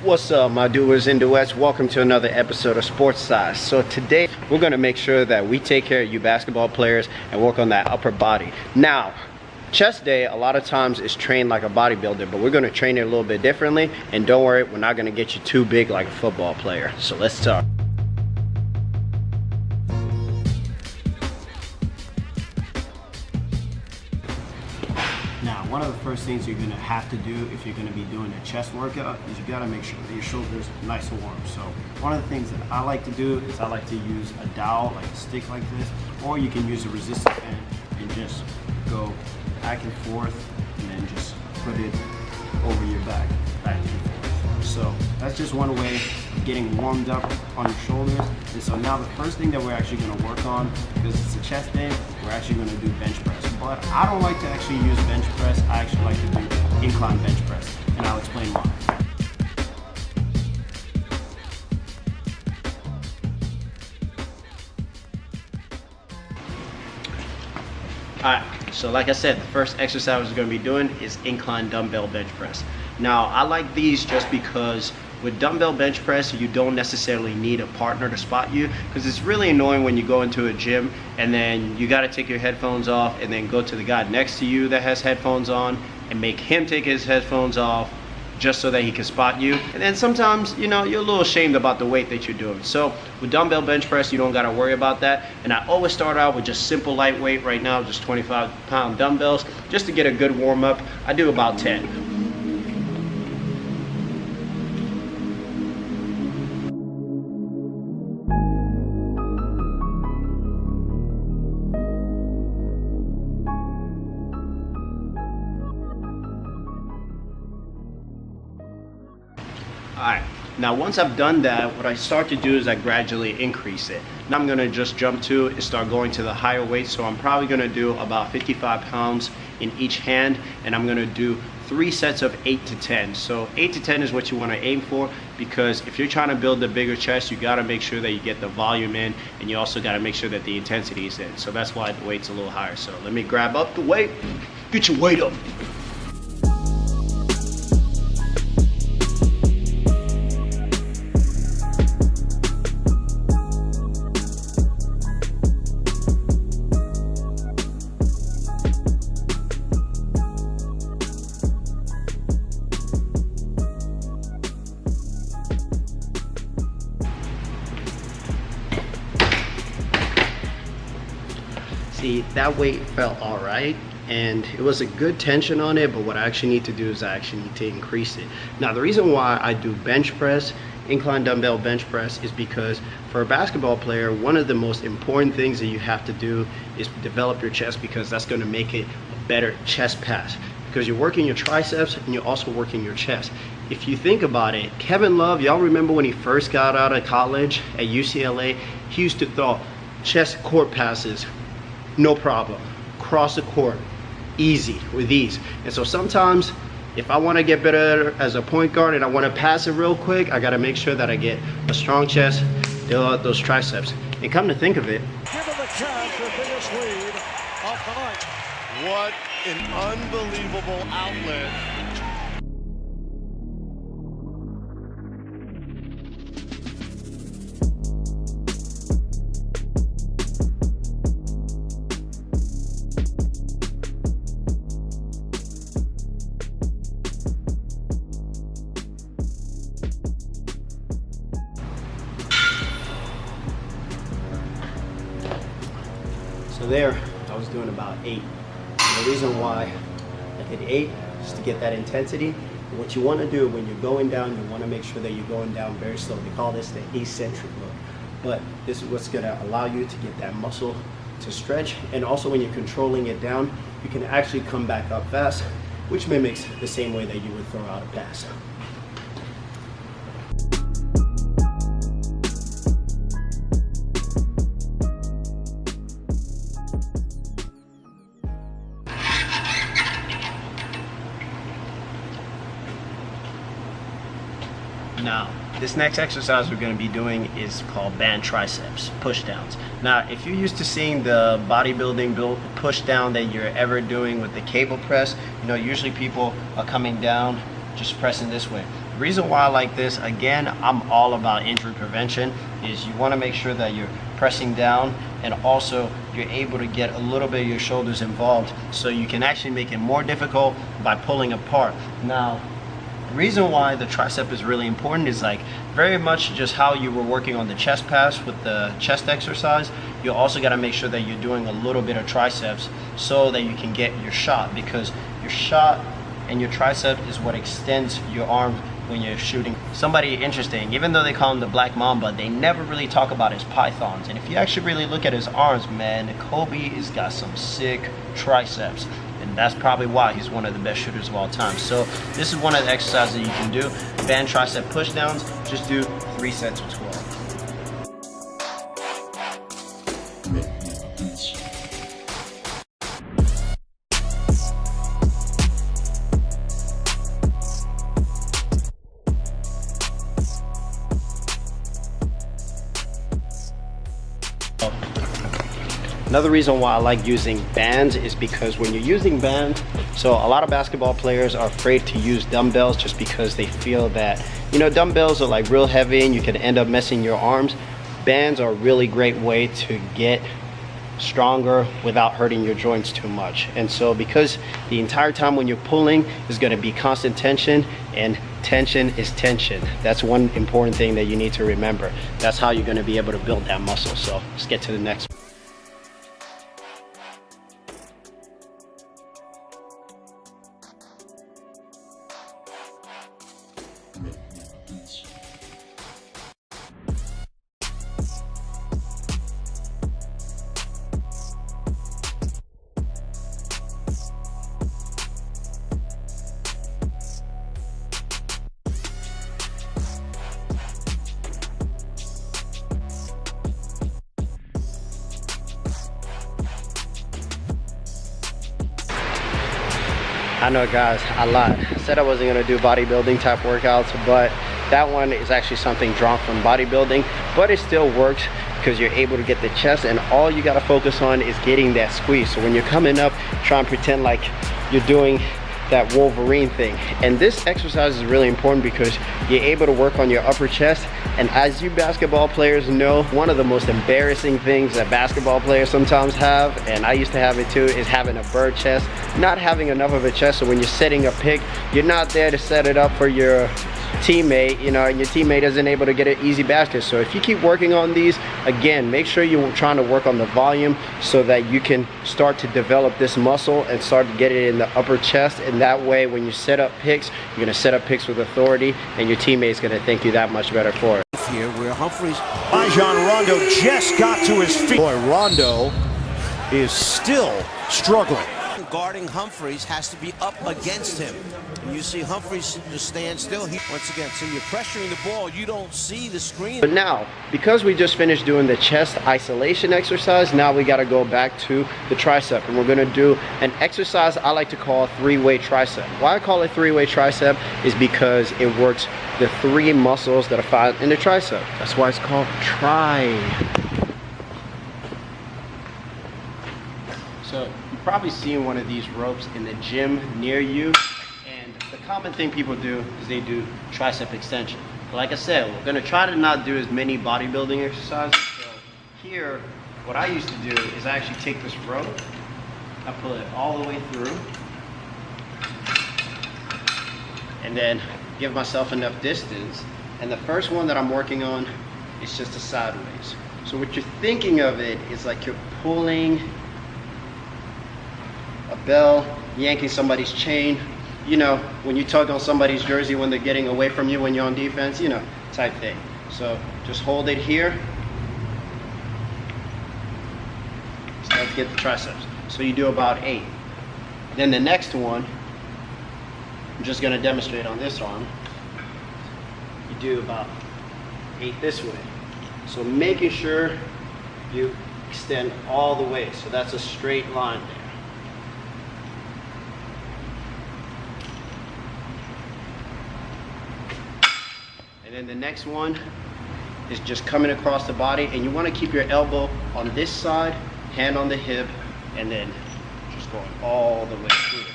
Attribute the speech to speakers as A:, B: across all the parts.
A: What's up, my doers and duets? Welcome to another episode of SportsCy. So today we're going to make sure that we take care of you basketball players and work on that upper body. Now, chest day a lot of times is trained like a bodybuilder, but we're going to train it a little bit differently. And don't worry, we're not going to get you too big like a football player. So let's talk. Now, one of the first things you're gonna have to do if you're gonna be doing a chest workout is you gotta make sure that your shoulders are nice and warm. So one of the things that I like to do is I like to use a dowel, like a stick like this, or you can use a resistance band and just go back and forth and then just put it over your back and forth. So that's just one way of getting warmed up on your shoulders. And so now the first thing that we're actually gonna work on, because it's a chest day, we're actually gonna do bench press. But I don't like to actually use bench press. I actually like to do incline bench press, and I'll explain why. Alright, so like I said, the first exercise we're going to be doing is incline dumbbell bench press. Now, I like these just because with dumbbell bench press, you don't necessarily need a partner to spot you, because it's really annoying when you go into a gym and then you got to take your headphones off and then go to the guy next to you that has headphones on and make him take his headphones off just so that he can spot you. And then sometimes, you know, you're a little ashamed about the weight that you're doing. So with dumbbell bench press, you don't got to worry about that. And I always start out with just simple lightweight. Right now, just 25-pound dumbbells, just to get a good warm up. I do about 10. Alright, now once I've done that, what I start to do is I gradually increase it. Now I'm going to just jump to and start going to the higher weight. So I'm probably going to do about 55 pounds in each hand, and I'm going to do 3 sets of 8 to 10. So 8 to 10 is what you want to aim for, because if you're trying to build a bigger chest, you got to make sure that you get the volume in, and you also got to make sure that the intensity is in. So that's why the weight's a little higher. So let me grab up the weight. Get your weight up. See, that weight felt all right, and it was a good tension on it, but what I actually need to do is I actually need to increase it. Now, the reason why I do bench press, incline dumbbell bench press, is because for a basketball player, one of the most important things that you have to do is develop your chest, because that's going to make it a better chest pass, because you're working your triceps and you're also working your chest. If you think about it, Kevin Love, y'all remember when he first got out of college at UCLA, he used to throw chest court passes, no problem, cross the court, easy, with ease. And so sometimes, if I want to get better as a point guard and I want to pass it real quick, I got to make sure that I get a strong chest, fill out those triceps. And come to think of it,
B: given the Cavs their biggest lead of the night.
C: What an unbelievable outlet.
A: so there, I was doing about 8. And the reason why I did 8 is to get that intensity. And what you want to do when you're going down, you want to make sure that you're going down very slow. They call this the eccentric look. But this is what's going to allow you to get that muscle to stretch. And also when you're controlling it down, you can actually come back up fast, which mimics the same way that you would throw out a pass. Now, this next exercise we're going to be doing is called band triceps, pushdowns. Now, if you're used to seeing the bodybuilding pushdown that you're ever doing with the cable press, you know, usually people are coming down just pressing this way. The reason why I like this, again, I'm all about injury prevention, is you want to make sure that you're pressing down and also you're able to get a little bit of your shoulders involved, so you can actually make it more difficult by pulling apart. Now, the reason why the tricep is really important is like very much just how you were working on the chest pass with the chest exercise. You also got to make sure that you're doing a little bit of triceps so that you can get your shot, because your shot and your tricep is what extends your arm when you're shooting. Somebody interesting, even though they call him the Black Mamba, they never really talk about his pythons. And if you actually really look at his arms, man, Kobe has got some sick triceps. And that's probably why he's one of the best shooters of all time. So this is one of the exercises you can do. Band tricep pushdowns, just do 3 sets of 12. Another reason why I like using bands is because when you're using bands, so a lot of basketball players are afraid to use dumbbells just because they feel that, you know, dumbbells are like real heavy and you can end up messing your arms. Bands are a really great way to get stronger without hurting your joints too much. And so because the entire time when you're pulling is going to be constant tension, and tension is tension. That's one important thing that you need to remember. That's how you're going to be able to build that muscle. So let's get to the next one. I know, guys, I lied. I said I wasn't gonna do bodybuilding type workouts, but that one is actually something drawn from bodybuilding, but it still works because you're able to get the chest, and all you gotta focus on is getting that squeeze. So when you're coming up, try and pretend like you're doing that Wolverine thing. And this exercise is really important because you're able to work on your upper chest. And as you basketball players know, one of the most embarrassing things that basketball players sometimes have, and I used to have it too, is having a bird chest, not having enough of a chest. So when you're setting a pick, you're not there to set it up for your teammate, you know, and your teammate isn't able to get an easy basket. So if you keep working on these, again, make sure you're trying to work on the volume so that you can start to develop this muscle and start to get it in the upper chest. And that way, when you set up picks, you're going to set up picks with authority, and your teammate's going to thank you that much better for it.
D: Here where Humphries, Rajon Rondo just got to his feet. Boy, Rondo is still struggling.
E: Guarding Humphries has to be up against him. And you see Humphries just stand still. Once again, so you're pressuring the ball, you don't see the screen.
A: But now, because we just finished doing the chest isolation exercise, now we got to go back to the tricep, and we're going to do an exercise I like to call three-way tricep. Why I call it three-way tricep is because it works the 3 muscles that are found in the tricep. That's why it's called tri. So you've probably seen one of these ropes in the gym near you, and the common thing people do is they do tricep extension. But like I said, we're going to try to not do as many bodybuilding exercises. So here, what I used to do is I actually take this rope, I pull it all the way through, and then give myself enough distance. And the first one that I'm working on is just a sideways. So what you're thinking of it is like you're pulling a bell, yanking somebody's chain, you know, when you tug on somebody's jersey when they're getting away from you when you're on defense, you know, type thing. So just hold it here, start to get the triceps. So you do about 8. Then the next one, I'm just going to demonstrate on this arm, you do about 8 this way. So making sure you extend all the way, so that's a straight line there. And then the next one is just coming across the body, and you want to keep your elbow on this side, hand on the hip, and then just going all the way through it.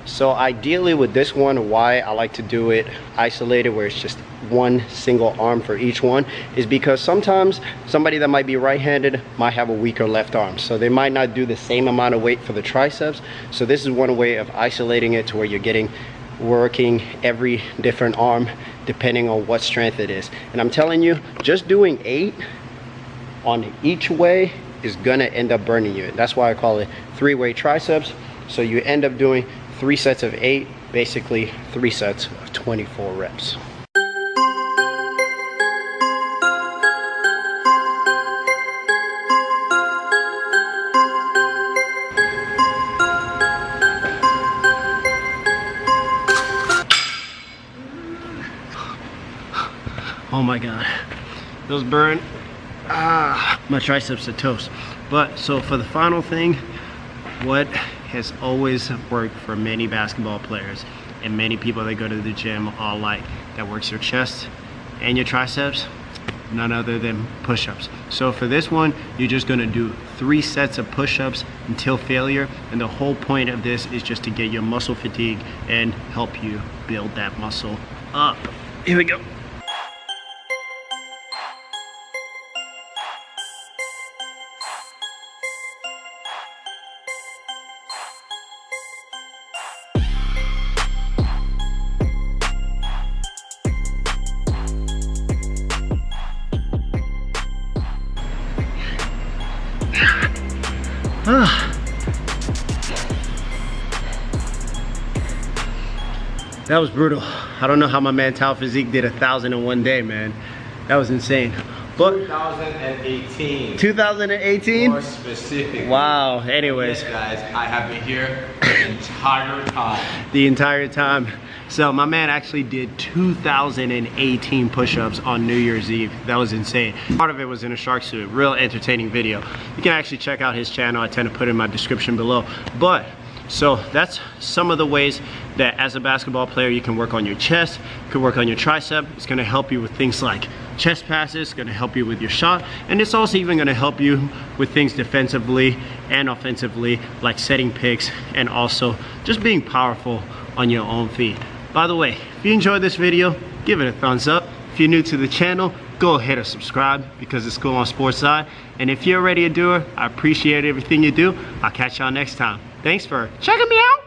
A: So ideally with this one, why I like to do it isolated, where it's just one single arm for each one, is because sometimes somebody that might be right-handed might have a weaker left arm, so they might not do the same amount of weight for the triceps. So this is one way of isolating it to where you're working every different arm depending on what strength it is. And I'm telling you, just doing 8 on each way is gonna end up burning you. That's why I call it 3-way triceps. So you end up doing 3 sets of 8, basically 3 sets of 24 reps. Oh my God, those burn. My triceps are toast. But so for the final thing, what has always worked for many basketball players and many people that go to the gym all like, that works your chest and your triceps, none other than push-ups. So for this one, you're just gonna do 3 sets of push-ups until failure, and the whole point of this is just to get your muscle fatigue and help you build that muscle up. Here we go. That was brutal. I don't know how my man Tao Physique did 1,000 in one day, man. That was insane. But
F: 2018.
A: 2018?
F: More specific.
A: Wow. Anyways,
F: yes, guys, I have been here the entire time.
A: The entire time. So my man actually did 2018 push-ups on New Year's Eve. That was insane. Part of it was in a shark suit. Real entertaining video. You can actually check out his channel. I tend to put it in my description below. But so that's some of the ways that as a basketball player you can work on your chest, you can work on your tricep. It's gonna help you with things like chest passes, it's gonna help you with your shot, and it's also even gonna help you with things defensively and offensively, like setting picks and also just being powerful on your own feet. By the way, if you enjoyed this video, give it a thumbs up. If you're new to the channel, go ahead and subscribe because it's cool on SportsCy. And if you're already a doer, I appreciate everything you do. I'll catch y'all next time. Thanks for checking me out.